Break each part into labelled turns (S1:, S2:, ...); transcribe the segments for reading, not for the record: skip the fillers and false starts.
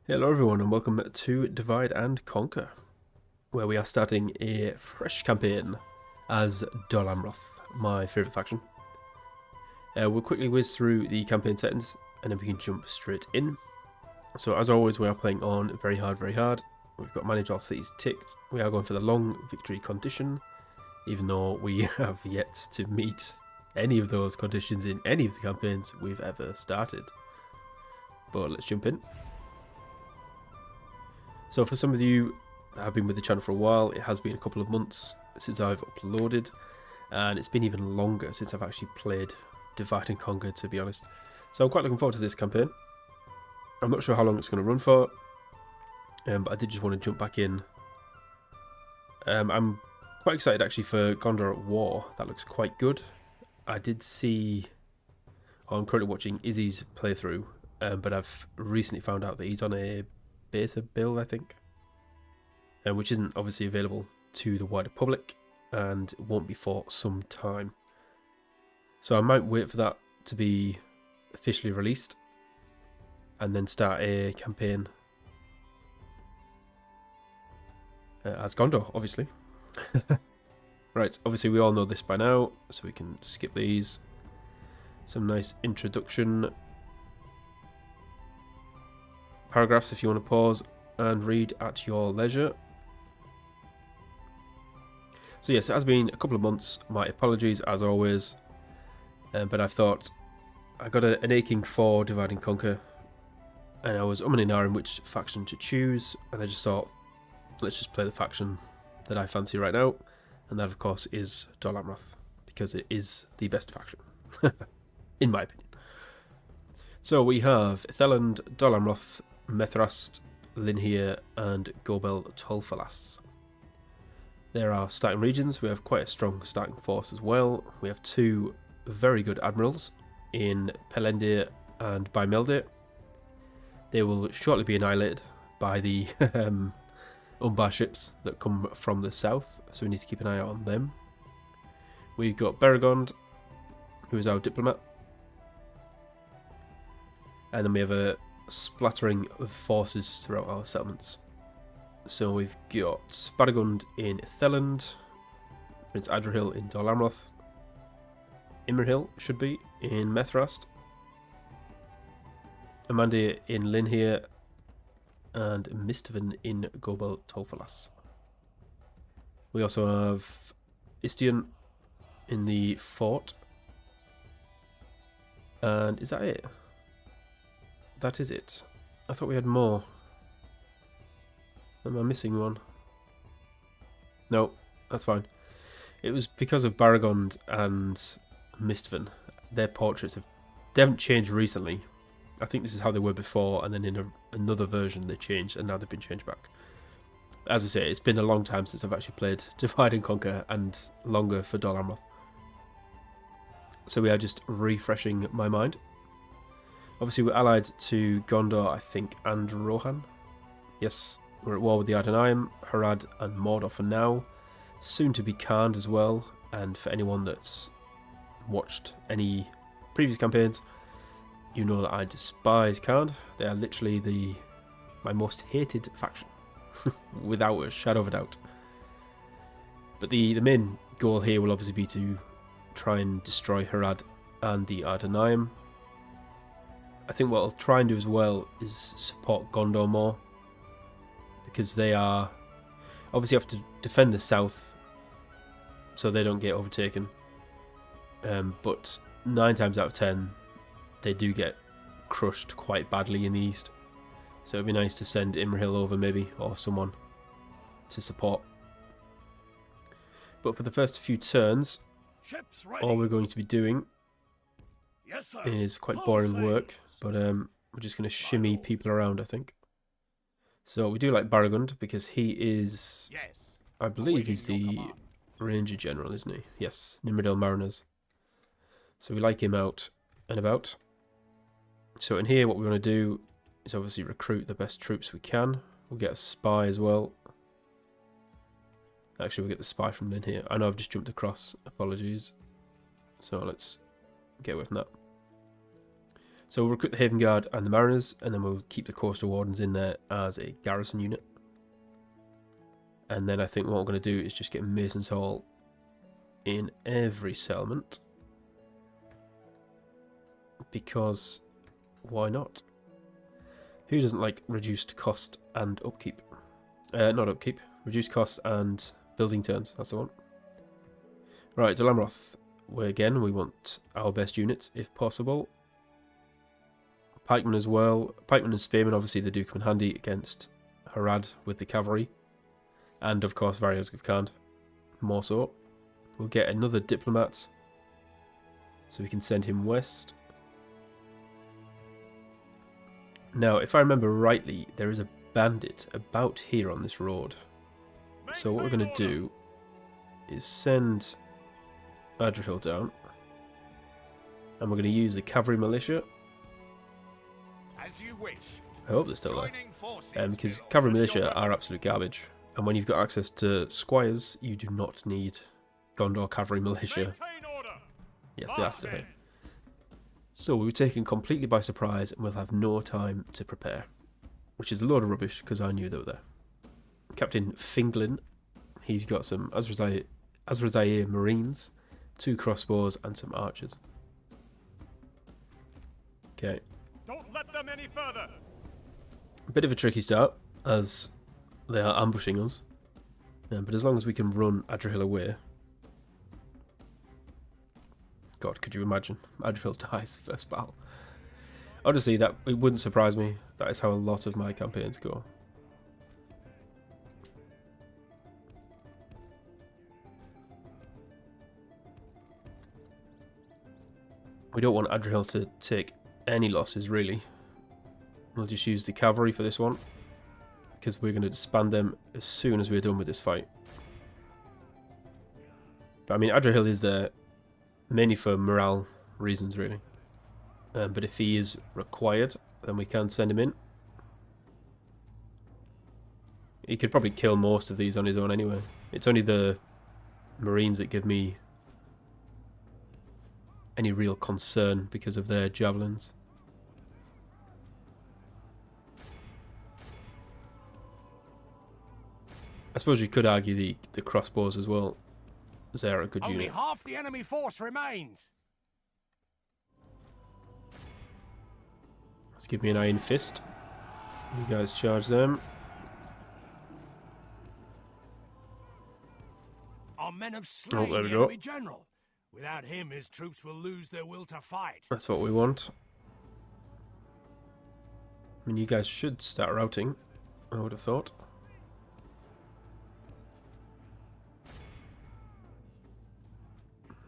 S1: Hello everyone and welcome to Divide and Conquer, where we are starting a fresh campaign as Dol Amroth, my favourite faction. We'll quickly whiz through the campaign settings and then we can jump straight in. So as always we are playing on very hard. We've got manage all cities ticked. We are going for the long victory condition, even though we have yet to meet any of those conditions in any of the campaigns we've ever started. But let's jump in. So for some of you that have been with the channel for a while, it has been a couple of months since I've uploaded, and it's been even longer since I've actually played Divide and Conquer, to be honest. So I'm quite looking forward to this campaign. I'm not sure how long it's going to run for, but I did just want to jump back in. I'm quite excited actually for Gondor at War. That looks quite good. I did see, I'm currently watching Izzy's playthrough, but I've recently found out that he's on a beta build, I think, which isn't obviously available to the wider public and won't be for some time. So I might wait for that to be officially released and then start a campaign as Gondor, obviously. Right, obviously we all know this by now, so we can skip these. Some nice introduction paragraphs if you want to pause and read at your leisure. So yes, it has been a couple of months. My apologies as always, but I thought I got an aching for Divide and Conquer, and I was umming and ahhing which faction to choose, and I just thought, let's just play the faction that I fancy right now, and that of course is Dol Amroth, because it is the best faction, in my opinion. So we have Theland, Dol Amroth, Methrast, Linhir and Gobel Tolfalas. There are starting regions. We have quite a strong starting force as well. We have two very good admirals in Pelendir and Baimeldir. They will shortly be annihilated by the Umbar ships that come from the south, so we need to keep an eye out on them. We've got Beregond, who is our diplomat. And then we have a splattering of forces throughout our settlements. So we've got Baragund in Theland, Prince Adrian in Dol Amroth, Imrahil should be in Methrast, Amandir in Linhir, and Mistvan in Gobel Tolfalas. We also have Istian in the fort. And is that it? That is it. I thought we had more. Am I missing one? No, that's fine. It was because of Baragond and Mistvan. Their portraits they haven't changed recently. I think this is how they were before, and then in another version they changed, and now they've been changed back. As I say, it's been a long time since I've actually played Divide and Conquer, and longer for Dol Amroth. So we are just refreshing my mind. Obviously we're allied to Gondor, I think, and Rohan. Yes, we're at war with the Ardenaim, Harad and Mordor for now. Soon to be Khand as well, and for anyone that's watched any previous campaigns, you know that I despise Khand. They are literally my most hated faction, without a shadow of a doubt. But the main goal here will obviously be to try and destroy Harad and the Ardenaim. I think what I'll try and do as well is support Gondor more, because they are obviously have to defend the south so they don't get overtaken, but 9 times out of 10 they do get crushed quite badly in the east, so it'd be nice to send Imrahil over maybe, or someone to support. But for the first few turns, all we're going to be doing is quite boring work, but we're just going to shimmy people around, I think. So we do like Baragund because he is, I believe he's the Ranger General, isn't he? Yes, Nimrodale Mariners. So we like him out and about. So in here what we want to do is obviously recruit the best troops we can. We'll get a spy as well. Actually we'll get the spy from in here. I know I've just jumped across, apologies. So let's get away from that. So we'll recruit the Haven Guard and the Mariners, and then we'll keep the Coastal Wardens in there as a garrison unit. And then I think what we're going to do is just get Mason's Hall in every settlement. Because why not? Who doesn't like reduced cost and upkeep? Not upkeep. Reduced cost and building turns. That's the one. Right, Dol Amroth. We want our best units if possible. Pikemen as well. Pikemen and spearmen, obviously, they do come in handy against Harad with the cavalry. And, of course, Varios of Khand. More so. We'll get another diplomat. So we can send him west. Now, if I remember rightly, there is a bandit about here on this road. So what we're going to do is send Adrian down. And we're going to use the cavalry militia.
S2: As you wish.
S1: I hope they're still there. Because cavalry militia are absolute garbage. And when you've got access to squires, you do not need Gondor cavalry militia. Yes, they are still here. So we were taken completely by surprise and we'll have no time to prepare. Which is a load of rubbish because I knew they were there. Captain Finglin, he's got some Azrazair Marines, 2 crossbows and some archers. Okay.
S2: Don't let them any further.
S1: A bit of a tricky start as they are ambushing us. But as long as we can run Adrian away. God, could you imagine? Adrian dies first battle. Honestly, that it wouldn't surprise me. That is how a lot of my campaigns go. We don't want Adrian to take any losses, really. We'll just use the cavalry for this one. Because we're going to disband them as soon as we're done with this fight. But I mean, Adrian is there mainly for morale reasons, really. But if he is required, then we can send him in. He could probably kill most of these on his own anyway. It's only the Marines that give me any real concern because of their javelins. I suppose you could argue the crossbows as well. They're a good unit.
S2: Only half the enemy force remains.
S1: Let's give me an iron fist. You guys charge them.
S2: Our men have slain the enemy general. Without him, his troops will lose their will to fight.
S1: That's what we want. I mean, you guys should start routing, I would have thought.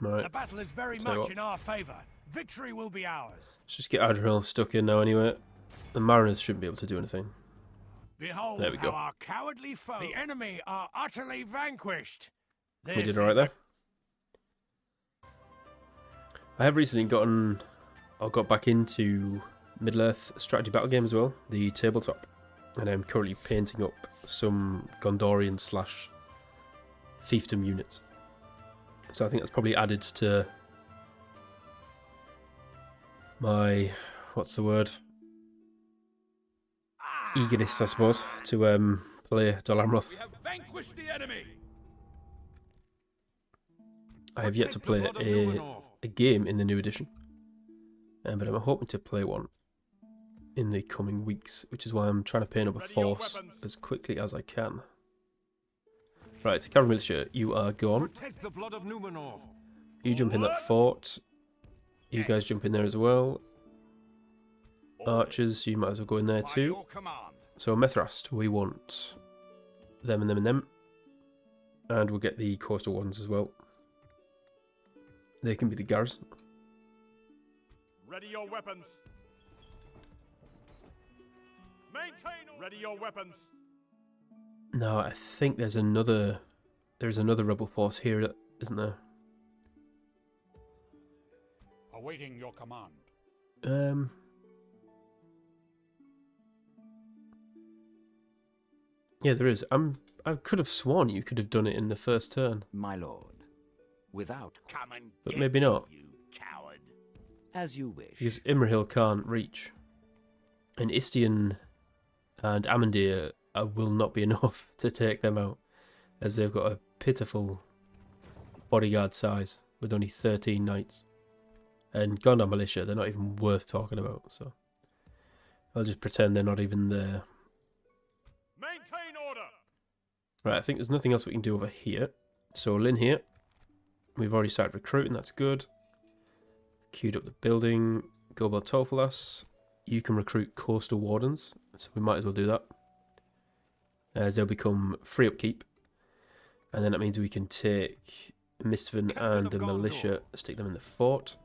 S1: Right.
S2: The battle is very much in our favour. Victory will be ours.
S1: Let's just get Adrian stuck in now anyway. The Mariners shouldn't be able to do anything.
S2: Behold
S1: there we go.
S2: How our cowardly foe, the enemy, are utterly vanquished.
S1: We did alright there. I have recently got back into Middle-earth strategy battle game as well, the tabletop. And I'm currently painting up some Gondorian / fiefdom units. So I think that's probably added to my, what's the word? Eagerness, I suppose, to play Dol Amroth.
S2: We have vanquished the enemy.
S1: I have yet to play a game in the new edition, but I'm hoping to play one in the coming weeks, which is why I'm trying to paint up a force as quickly as I can. Right, cavalry militia, you are gone. You jump in that fort. You guys jump in there as well. Archers, you might as well go in there too. So Methrast, we want them and them and them. And we'll get the coastal ones as well. They can be the garrison.
S2: Ready your weapons. Maintain. Ready your weapons.
S1: No, I think there's another rebel force here, isn't there?
S2: Awaiting your command.
S1: Yeah, there is. I could have sworn you could have done it in the first turn.
S3: My lord, without...
S2: Come and
S1: But
S2: get
S1: maybe not.
S2: You coward.
S3: As you wish.
S1: Because Imrahil can't reach. And Istian and Amandir will not be enough to take them out, as they've got a pitiful bodyguard size with only 13 knights. And Gondor militia, they're not even worth talking about, so I'll just pretend they're not even there.
S2: Maintain order.
S1: Right, I think there's nothing else we can do over here. So Lynn here. We've already started recruiting, that's good. Queued up the building. Gobel Tofalas. You can recruit coastal wardens, so we might as well do that. As they'll become free upkeep. And then that means we can take Mistven and the militia, stick them in the fort.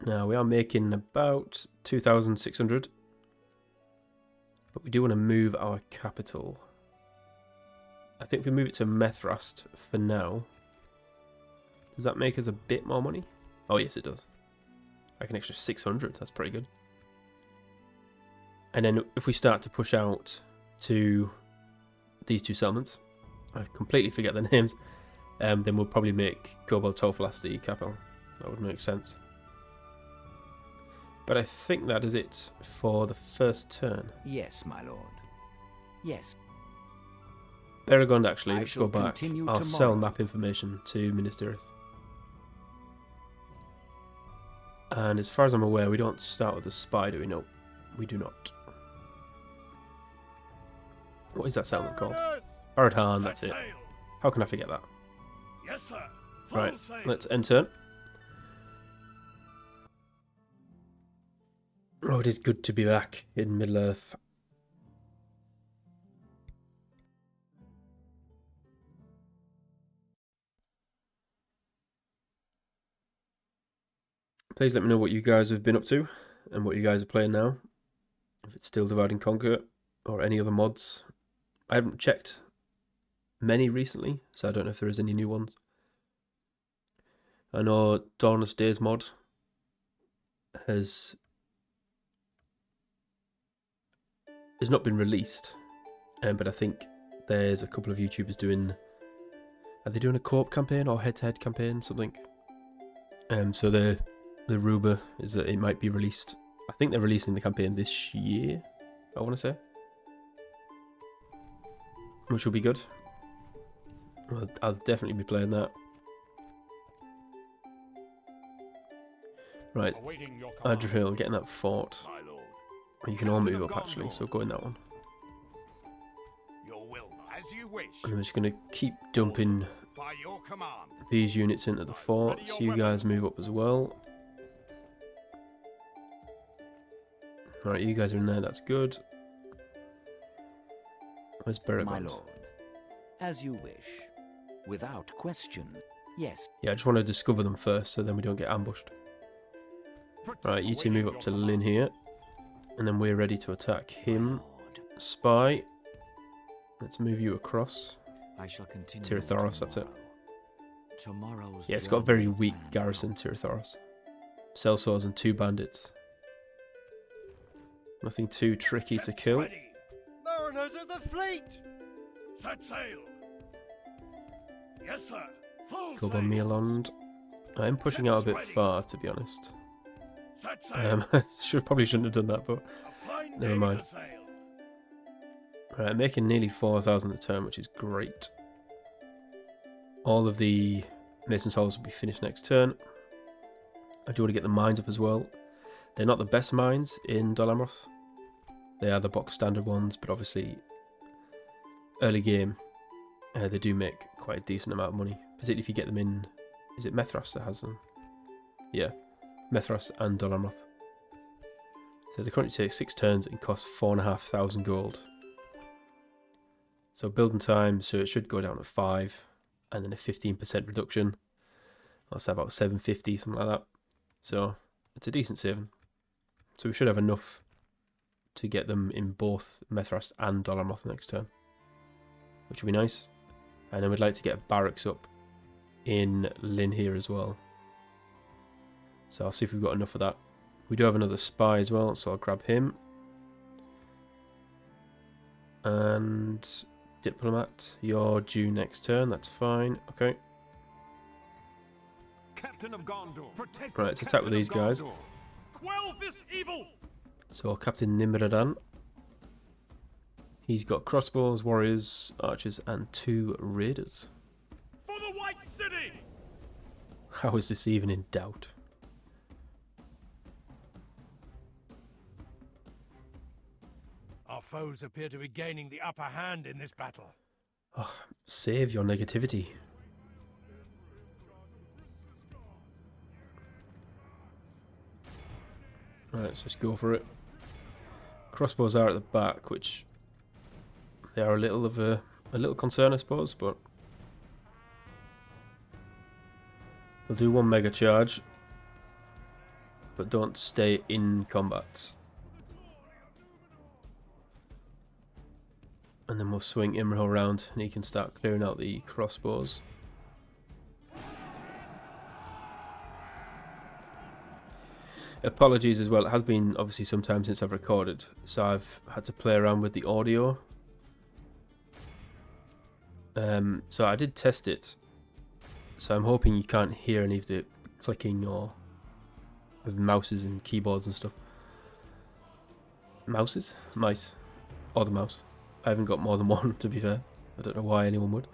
S1: Now we are making about 2,600. But we do want to move our capital. I think if we move it to Methrast for now. Does that make us a bit more money? Oh yes it does. Like an extra 600, that's pretty good. And then if we start to push out to these two settlements, I completely forget their names, then we'll probably make Gobel Tofalas the capital. That would make sense. But I think that is it for the first turn.
S3: Yes, my lord. Yes.
S1: Beregond, actually,
S3: I
S1: let's
S3: shall
S1: go back.
S3: continue
S1: I'll sell
S3: tomorrow.
S1: map information to Minas Tirith. And as far as I'm aware, we don't start with a spy, do we? No, we do not. What is that settlement called? Baradhan, that's it. How can I forget that?
S2: Yes, sir.
S1: Right, let's enter. Oh, it is good to be back in Middle-earth. Please let me know what you guys have been up to and what you guys are playing now. If it's still Divide and Conquer or any other mods. I haven't checked many recently, so I don't know if there is any new ones. I know Dawnless Days mod has not been released, but I think there's a couple of YouTubers doing. Are they doing a co-op campaign or head-to-head campaign, something? So the rumour is that it might be released. I think they're releasing the campaign this year, I want to say, which will be good. I'll definitely be playing that. Right, Adrian, getting that fort. You can all move up actually, so go in that one.
S2: Your will, as you wish.
S1: And I'm just going to keep dumping
S2: By your command.
S1: these units into the fort. So you guys move up as well. Right, you guys are in there, that's good. Where's
S3: My
S1: Beregond?
S3: lord. As you wish. Without question. Yes.
S1: Yeah, I just want to discover them first so then we don't get ambushed. Right, you two move up to Lynn here. And then we're ready to attack him.
S3: Lord.
S1: Spy. Let's move you across.
S3: I shall continue.
S1: Tirithoros, that's it.
S3: Tomorrow's
S1: Yeah, it's got a very
S3: journey
S1: weak
S3: planned.
S1: garrison, Tirithoros. Sellswords and 2 bandits. Nothing too tricky to kill.
S2: Ready.
S4: Mariners of the fleet!
S2: Set sail. Yes, sir. Full
S1: Go
S2: sail.
S1: on Mealond. I am pushing out a bit far, to be honest.
S2: Set sail.
S1: Probably shouldn't have done that, but
S2: A fine
S1: never
S2: day
S1: mind.
S2: to sail.
S1: right, I'm making nearly 4,000 a turn, which is great. All of the Mason Souls will be finished next turn. I do want to get the mines up as well. They're not the best mines in Dol Amroth. They are the box standard ones, but obviously early game they do make quite a decent amount of money, particularly if you get them in. Is it Methras that has them? Yeah, Methras and Dol Amroth. So they currently take 6 turns and cost 4,500 gold. So building time, so it should go down to 5, and then a 15% reduction. That's about 750, something like that. So it's a decent saving. So we should have enough to get them in both Methras and Dol Amroth next turn, which would be nice. And then we'd like to get barracks up in Lynn here as well. So I'll see if we've got enough of that. We do have another spy as well, so I'll grab him. And diplomat, you're due next turn, that's fine. Okay.
S5: Captain of Gondor. Protect
S1: Right, let's attack with these guys.
S2: Quell this evil!
S1: So Captain Nimradan. He's got crossbows, warriors, archers, and 2 raiders.
S2: For the White City!
S1: How is this even in doubt?
S2: Our foes appear to be gaining the upper hand in this battle.
S1: Oh, save your negativity. Right, let's just go for it. Crossbows are at the back, which they are a little concern, I suppose, but we'll do 1 mega charge, but don't stay in combat. And then we'll swing Imrahil around and he can start clearing out the crossbows. Apologies as well, it has been obviously some time since I've recorded, so I've had to play around with the audio. So I did test it, so I'm hoping you can't hear any of the clicking or of mouses and keyboards and stuff. Mouses? Mice. Or the mouse. I haven't got more than one, to be fair. I don't know why anyone would.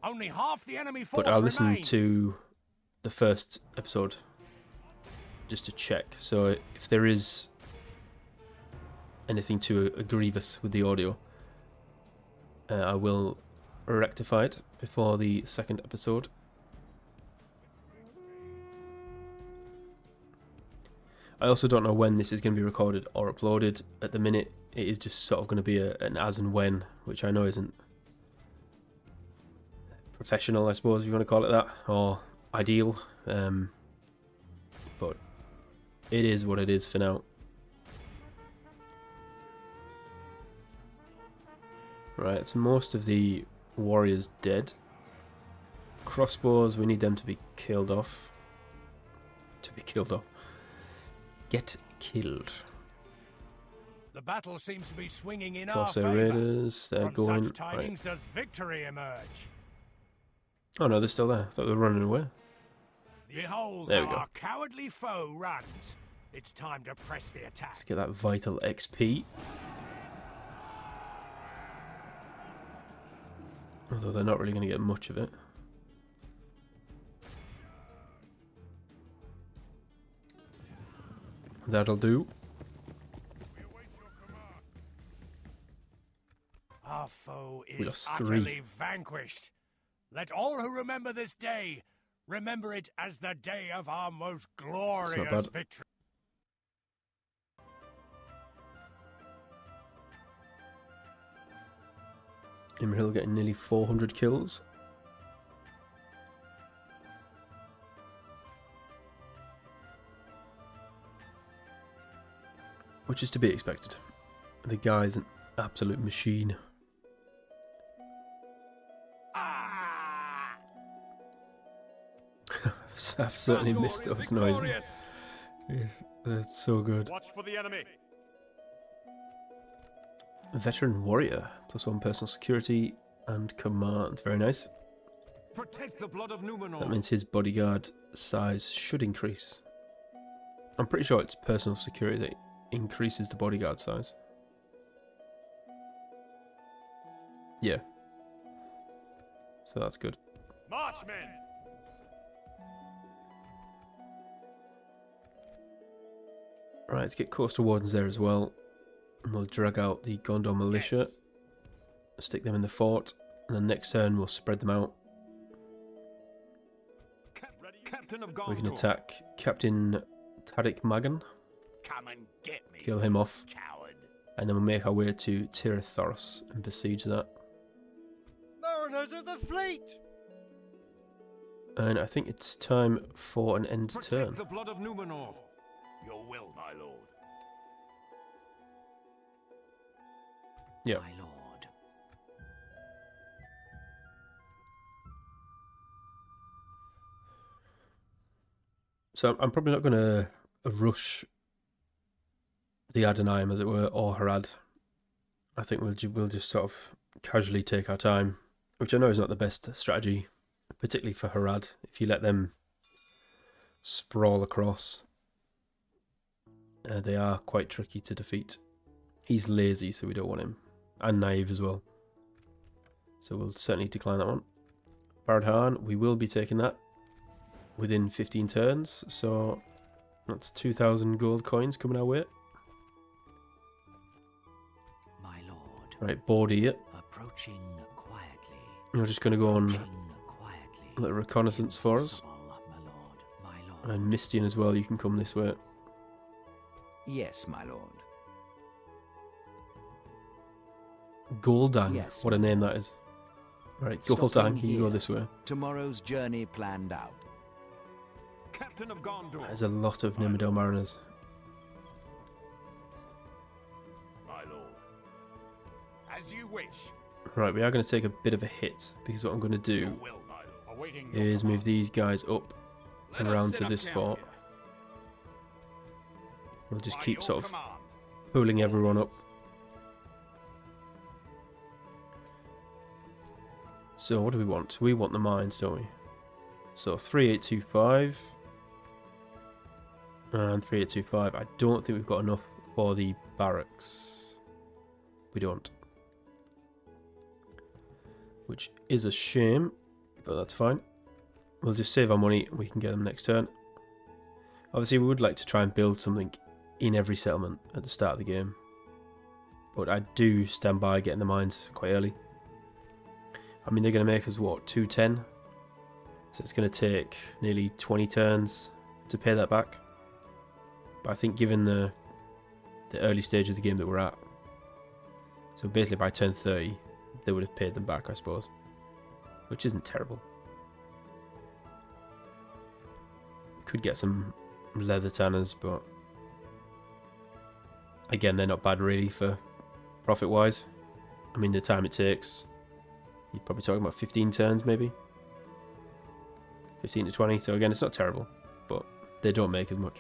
S2: Only half the enemy force
S1: But I'll listen
S2: remains.
S1: to the first episode just to check. So if there is anything too grievous with the audio, I will rectify it before the second episode. I also don't know when this is going to be recorded or uploaded. At the minute, it is just sort of going to be an as and when, which I know isn't professional, I suppose, if you want to call it that, or ideal. But it is what it is for now. Right, so most of the warriors dead. Crossbows, we need them to be killed off. Get killed.
S2: The battle seems to be swinging in our
S1: Corsair
S2: favour.
S1: Raiders, they're
S2: From
S1: going.
S2: such tidings
S1: Right.
S2: does victory emerge.
S1: Oh no, they're still there. I thought they were running away.
S2: Behold
S1: There we
S2: how
S1: go.
S2: our cowardly foe runs. It's time to press the attack.
S1: Let's get that vital XP. Although they're not really going to get much of it. That'll do.
S2: Our foe
S1: We
S2: is
S1: lost
S2: utterly
S1: 3.
S2: vanquished. Let all who remember this day remember it as the day of our most glorious
S1: bad.
S2: victory.
S1: Imrahil getting nearly 400 kills. Which is to be expected. The guy's an absolute machine.
S2: Ah!
S1: I've certainly
S5: Gondor
S1: missed
S5: is
S1: those noises.
S5: victorious.
S1: Yeah, that's so good.
S5: Watch for the enemy.
S1: Veteran warrior, +1 personal security and command. Very nice.
S5: Protect the blood of Numenor.
S1: That means his bodyguard size should increase. I'm pretty sure it's personal security that increases the bodyguard size. Yeah. So that's good.
S5: March, men.
S1: Right, let's get coastal wardens there as well. And we'll drag out the Gondor militia. Stick them in the fort. And then next turn we'll spread them out.
S5: Captain of Gondor.
S1: We can attack Captain Tarik Magan.
S2: Come and get me,
S1: Kill him off.
S2: coward.
S1: And then we'll make our way to Tirith and besiege that.
S4: Mariners of the fleet!
S1: And I think it's time for an end
S5: Protect
S1: turn.
S5: the blood of Numenor.
S2: Your will, my lord.
S1: Yeah.
S3: My lord.
S1: So I'm probably not going to rush the Adonai, as it were, or Harad. I think we'll just sort of casually take our time, which I know is not the best strategy particularly for Harad. If you let them sprawl across, they are quite tricky to defeat. He's lazy, so we don't want him. And naive as well. So we'll certainly decline that one. Baradhan, we will be taking that within 15 turns. So that's 2,000 gold coins coming our way.
S3: My lord.
S1: Right, Bordy.
S3: Approaching quietly.
S1: We're just going to go on
S3: Quietly.
S1: a little reconnaissance for us.
S3: My lord. My lord.
S1: And Mistian as well, you can come this way.
S3: Yes, my lord.
S1: Goldang,
S3: Yes.
S1: what a name that is. Right,
S3: Stopping
S1: Goldang, you go
S3: here.
S1: this way.
S3: Tomorrow's journey planned out.
S5: Captain of Gondor.
S1: There's a lot of Nimrodel mariners.
S2: My lord. As you wish.
S1: Right, we are going to take a bit of a hit, because what I'm going to do
S2: Will, my lord. Awaiting
S1: is move these guys up and around to this fort. We'll just keep sort of pulling everyone up. So what do we want? We want the mines, don't we? So 3825 and 3825. I don't think we've got enough for the barracks. We don't. Which is a shame, but that's fine. We'll just save our money and we can get them next turn. Obviously we would like to try and build something in every settlement at the start of the game. But I do stand by getting the mines quite early. I mean, they're going to make us, what, 210? So it's going to take nearly 20 turns to pay that back. But I think given the early stage of the game that we're at, so basically by turn 30, they would have paid them back, I suppose. Which isn't terrible. Could get some leather tanners, but again, they're not bad really for profit-wise. I mean, the time it takes, you're probably talking about 15 turns maybe. 15 to 20, so again, it's not terrible, but they don't make as much.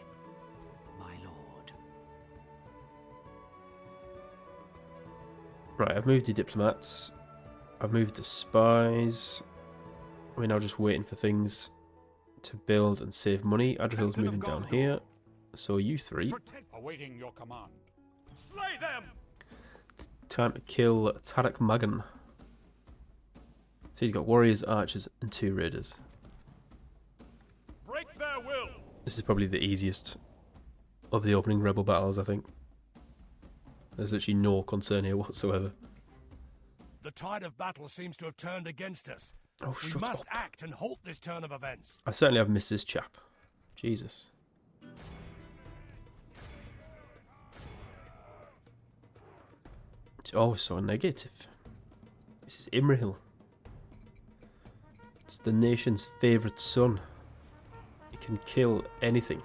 S3: My lord.
S1: Right, I've moved the diplomats. I've moved the spies. We're now just waiting for things to build and save money. Adrian's moving down here. So you three.
S2: Awaiting your command. Slay them!
S1: Time to kill Tarak Magan. So he's got warriors, archers, and 2 raiders.
S2: Break their will!
S1: This is probably the easiest of the opening rebel battles, I think. There's literally no concern here whatsoever.
S2: The tide of battle seems to have turned against us.
S1: Oh,
S2: We
S1: shut
S2: must
S1: up.
S2: act and halt this turn of events.
S1: I certainly have missed this chap. Jesus. It's always so negative. This is Imrahil. It's the nation's favourite son. He can kill anything.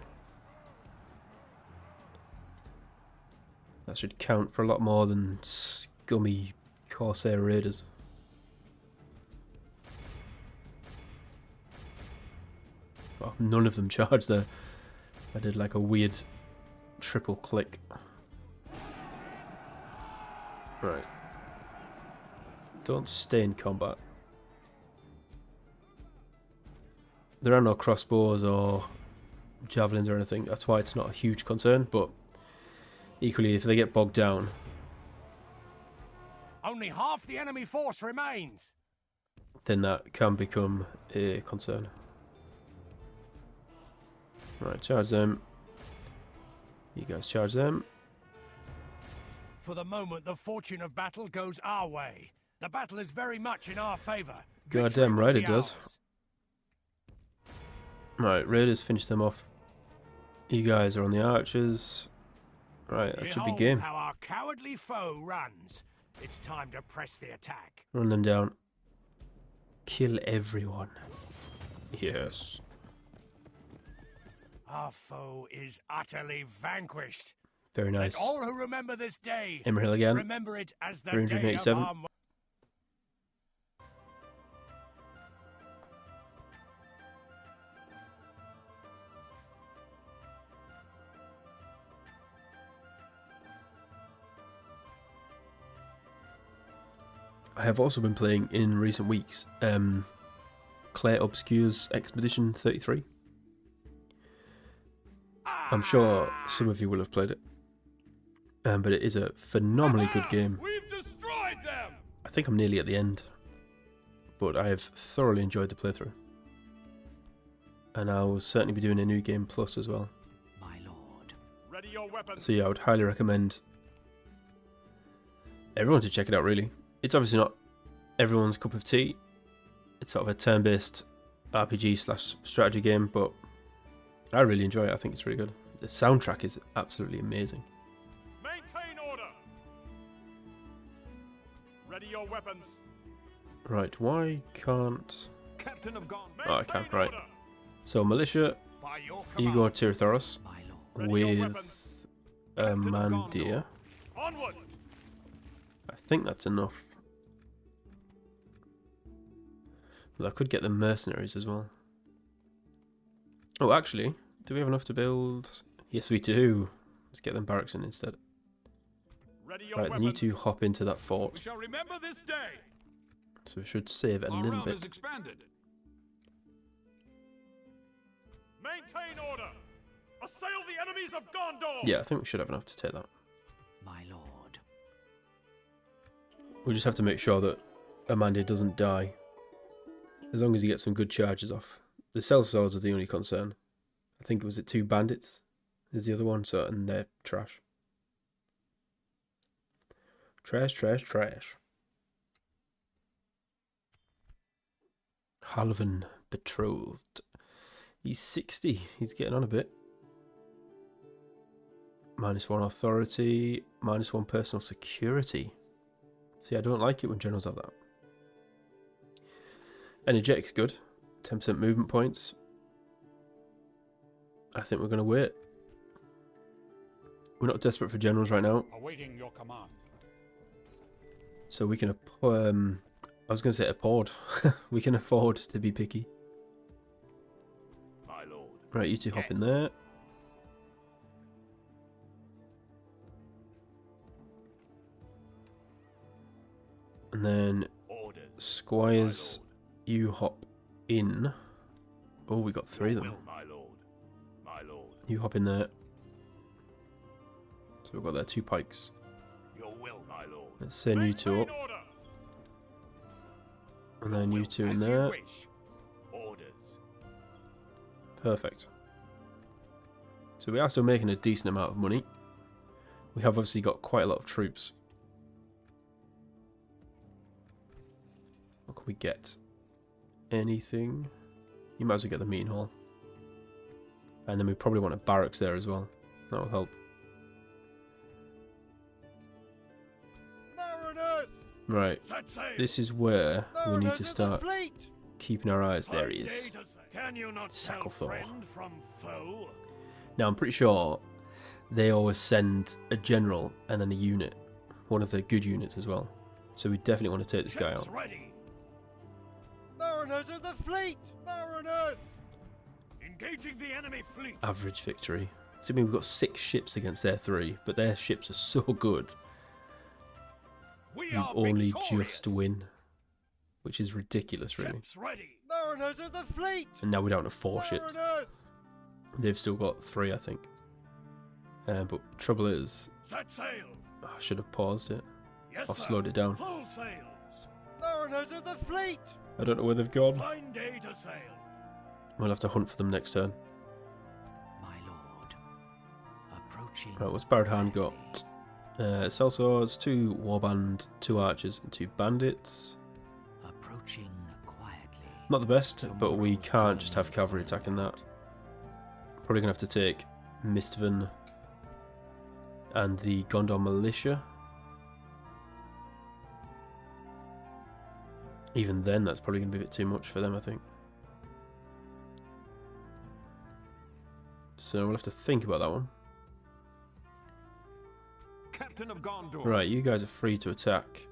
S1: That should count for a lot more than scummy Corsair raiders. Oh, none of them charged there. I did like a weird triple click. Right. Don't stay in combat. There are no crossbows or javelins or anything. That's why it's not a huge concern, but equally if they get bogged down,
S2: Only half the enemy force remains.
S1: then that can become a concern. Right, charge them. You guys charge them.
S2: For the moment, the fortune of battle goes our way. The battle is very much in our favour.
S1: Goddamn
S2: Victory will
S1: right
S2: be
S1: it does.
S2: ours.
S1: Right, raiders, finish them off. You guys are on the archers. Right, that should be
S2: Behold
S1: game.
S2: how our cowardly foe runs. It's time to press the attack.
S1: Run them down. Kill everyone. Yes.
S2: Our foe is utterly vanquished.
S1: Very nice.
S2: Let all who remember this day
S1: Imrahil again.
S2: remember it as the day of
S1: 387.
S2: our
S1: I have also been playing in recent weeks Claire Obscure's Expedition 33. I'm sure some of you will have played it, but it is a phenomenally good game.
S2: We've destroyed them!
S1: I think I'm nearly at the end, but I have thoroughly enjoyed the playthrough. And I will certainly be doing a new game plus as well.
S3: My lord.
S2: Ready your weapons.
S1: So yeah, I would highly recommend everyone to check it out, really. It's obviously not everyone's cup of tea. It's sort of a turn-based RPG/strategy game, but I really enjoy it. I think it's really good. The soundtrack is absolutely amazing.
S2: Maintain order. Ready your weapons.
S1: Right, why can't...
S5: Captain of Gondor.
S1: Oh, I can, right. So, Militia,
S2: By your
S1: you go to Tyrthoros
S3: My lord.
S2: Ready your
S1: with
S2: weapons.
S1: Mandir.
S2: Onward.
S1: I think that's enough. Well, I could get the mercenaries as well. Oh, actually, do we have enough to build? Yes, we do. Let's get them barracks in instead.
S2: Ready your
S1: Right, then you two hop into that
S2: We
S1: fort.
S2: shall remember this day.
S1: So we should save a
S5: Our
S1: little
S5: realm is
S1: bit.
S5: expanded.
S2: Maintain order. Assail the enemies of Gondor.
S1: Yeah, I think we should have enough to take that.
S3: My lord.
S1: We just have to make sure that Amandir doesn't die. As long as he gets some good charges off. The cell swords are the only concern. I think it was 2 bandits is the other one, so and they're trash. Trash, trash, trash. Halvan betrothed. He's 60. He's getting on a bit. -1 authority, -1 personal security. See, I don't like it when generals have that. Energetic's good. 10% movement points. I think we're going to wait. We're not desperate for generals right now,
S2: Awaiting your command.
S1: so we can I was going to say afford. We can afford to be picky.
S2: My lord.
S1: Right, you two hop in there. And then
S2: Orders.
S1: Squires, you hop in. Oh, we got 3 of them.
S2: My lord. My lord.
S1: You hop in there. So we've got there 2 pikes.
S2: Your will, my lord.
S1: Let's send you 2 up.
S2: Order.
S1: And then you 2 in
S2: As you
S1: there.
S2: wish. Orders.
S1: Perfect. So we are still making a decent amount of money. We have obviously got quite a lot of troops. What can we get? Anything? You might as well get the meeting hall. And then we probably want a barracks there as well. That will help.
S4: Mariners!
S1: Right.
S2: Set sail.
S1: This is where we need
S4: Mariners
S1: to
S4: of the
S1: start
S4: fleet!
S1: keeping our eyes. There he is.
S2: Can you not tell
S1: Shacklethorpe.
S2: friend from foe?
S1: Now I'm pretty sure they always send a general and then a unit. One of the good units as well. So we definitely want to take this guy
S2: Ships
S1: out.
S2: ready.
S4: Mariners of the fleet! Mariners!
S2: Engaging the enemy fleet.
S1: Average victory. So I mean, we've got 6 ships against their 3, but their ships are so good.
S2: We
S1: We
S2: are
S1: only
S2: victorious.
S1: just win, which is ridiculous, really.
S2: Ships ready.
S4: Mariners of the fleet!
S1: And now we don't have 4 ships.
S4: Mariners!
S1: They've still got 3, I think. But trouble is,
S2: Set sail.
S1: I should have paused it.
S2: Yes,
S1: I've
S2: sir.
S1: slowed it down.
S2: Full sails.
S4: Mariners of the fleet!
S1: I don't know where they've gone.
S2: Fine day to sail.
S1: We'll have to hunt for them next turn.
S3: My lord. Approaching.
S1: Right, what's Baradhan got? Cell swords, 2 warband, 2 archers, and 2 bandits.
S3: Approaching quietly.
S1: Not the best, but we can't just have cavalry attacking that. Probably gonna have to take Vindsvept and the Gondor militia. Even then, that's probably gonna be a bit too much for them, I think. So we'll have to think about that one.
S5: Captain of Gondor.
S1: Right, you guys are free to attack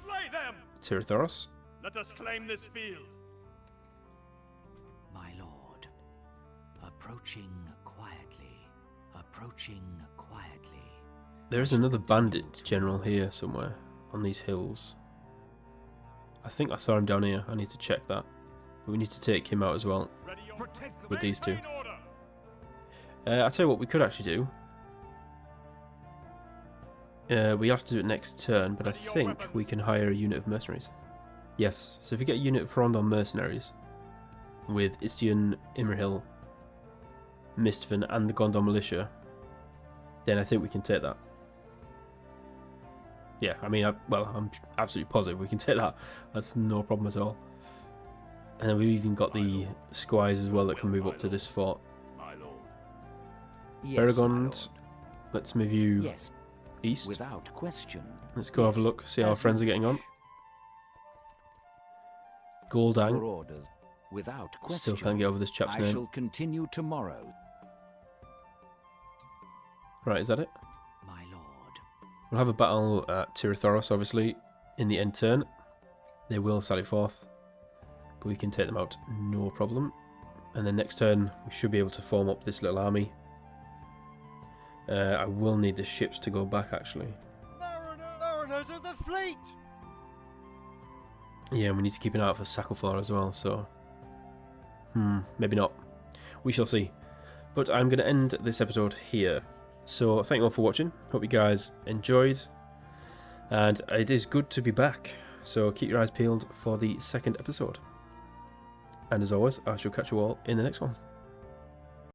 S2: Slay them.
S1: Tyrthoros.
S2: Let us claim this field.
S3: My lord. Approaching quietly. Approaching quietly.
S1: There is another bandit general here somewhere on these hills. I think I saw him down here. I need to check that. But we need to take him out as well
S5: Protect the
S1: with these two.
S5: main order.
S1: I'll tell you what we could actually do. We have to do it next turn, but I think we can hire a unit of mercenaries. Yes, so if you get a unit of Rondon mercenaries with Istian, Imrahil, Mistvan and the Gondor militia, then I think we can take that. Yeah, I mean, I'm absolutely positive we can take that. That's no problem at all. And then we've even got the squires as well that can move up to this fort.
S5: My lord.
S3: Yes, my
S1: Baragond,
S3: lord.
S1: let's move you
S3: Yes,
S1: east.
S3: without question.
S1: Let's go have a
S3: Yes,
S1: look, see how our
S3: as
S1: friends are
S3: you
S1: getting on.
S3: wish.
S1: Goldang,
S3: Your orders, without question.
S1: still can't get over this chap's
S3: I
S1: name.
S3: shall continue tomorrow,
S1: Right, is that it?
S3: my lord.
S1: We'll have a battle at Tirathoros, obviously, in the end turn. They will sally forth, but we can take them out, no problem. And then next turn, we should be able to form up this little army. I will need the ships to go back, actually.
S4: Mariners of the fleet!
S1: Yeah, and we need to keep an eye out for Sackleflor as well, so... maybe not. We shall see. But I'm going to end this episode here. So, thank you all for watching. Hope you guys enjoyed. And it is good to be back. So, keep your eyes peeled for the second episode. And as always, I shall catch you all in the next one.